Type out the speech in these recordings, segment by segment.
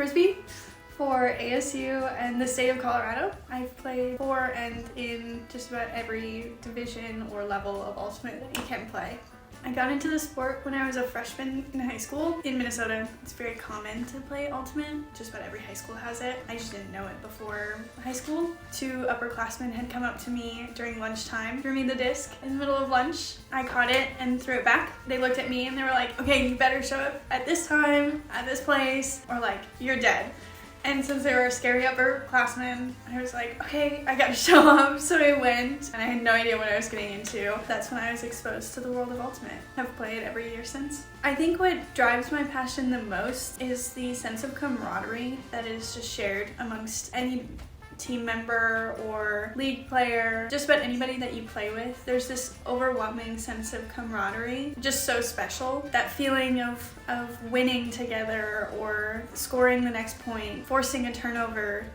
Frisbee for ASU and the state of Colorado. I've played for and in just about every division or level of Ultimate that you can play. I got into the sport when I was a freshman in high school. In Minnesota, it's very common to play Ultimate. Just about every high school has it. I just didn't know it before high school. 2 upperclassmen had come up to me during lunchtime, threw me the disc in the middle of lunch. I caught it and threw it back. They looked at me and they were like, okay, you better show up at this time, at this place, or like, you're dead. And since they were a scary upperclassmen, I was like, okay, I gotta show up. So I went, and I had no idea what I was getting into. That's when I was exposed to the world of Ultimate. I've played every year since. I think what drives my passion the most is the sense of camaraderie that is just shared amongst any team member or league player, just about anybody that you play with. There's this overwhelming sense of camaraderie, just so special. That feeling of winning together or scoring the next point, forcing a turnover,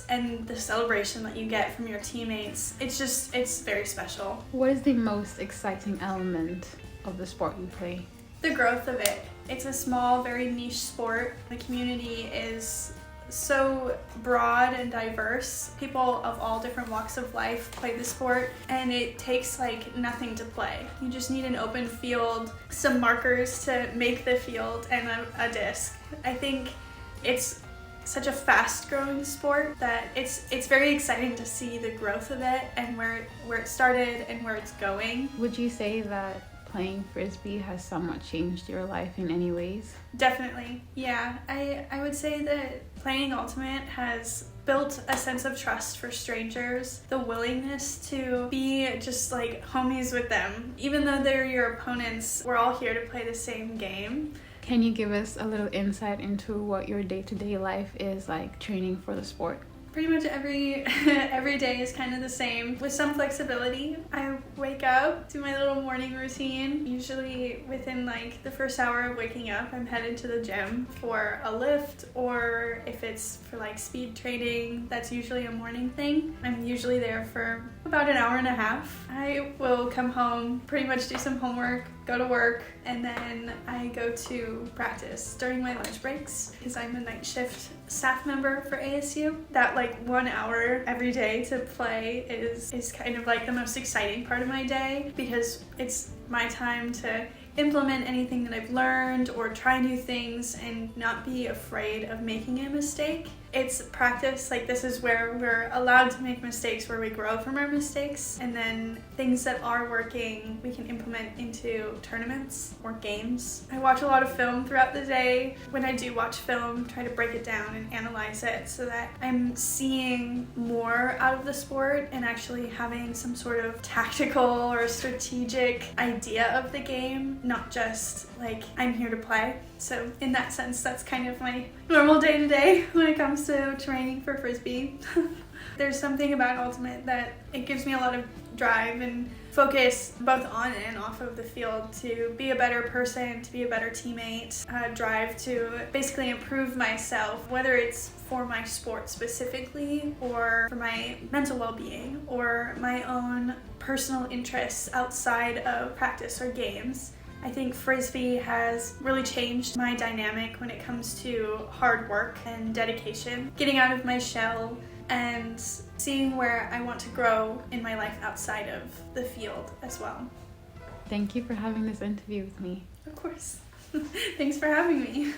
and the celebration that you get from your teammates, it's very special. What is the most exciting element of the sport you play? The growth of it. It's a small, very niche sport. The community is so broad and diverse. People of all different walks of life play the sport, and it takes like nothing to play. You just need an open field, some markers to make the field, and a disc. I think it's such a fast-growing sport that it's very exciting to see the growth of it and where it started and where it's going. Would you say that playing Frisbee has somewhat changed your life in any ways? Definitely, yeah. I would say that playing Ultimate has built a sense of trust for strangers, the willingness to be just like homies with them. Even though they're your opponents, we're all here to play the same game. Can you give us a little insight into what your day-to-day life is like training for the sport? Pretty much every day is kind of the same, with some flexibility. I wake up, do my little morning routine. Usually within like the first hour of waking up, I'm headed to the gym for a lift, or if it's for like speed training, that's usually a morning thing. I'm usually there for about an hour and a half. I will come home, pretty much do some homework, go to work, and then I go to practice during my lunch breaks because I'm a night shift staff member for ASU. That like 1 hour every day to play is kind of like the most exciting part of my day, because it's my time to implement anything that I've learned or try new things and not be afraid of making a mistake. It's practice. Like, this is where we're allowed to make mistakes, where we grow from our mistakes, and then things that are working we can implement into tournaments or games. I watch a lot of film throughout the day. When I do watch film, try to break it down and analyze it so that I'm seeing more out of the sport and actually having some sort of tactical or strategic idea of the game, not just like I'm here to play. So in that sense, that's kind of my normal day-to-day when it comes to training for Frisbee. There's something about Ultimate that it gives me a lot of drive and focus both on and off of the field to be a better person, to be a better teammate, drive to basically improve myself, whether it's for my sport specifically or for my mental well-being or my own personal interests outside of practice or games. I think Frisbee has really changed my dynamic when it comes to hard work and dedication, getting out of my shell and seeing where I want to grow in my life outside of the field as well. Thank you for having this interview with me. Of course. Thanks for having me.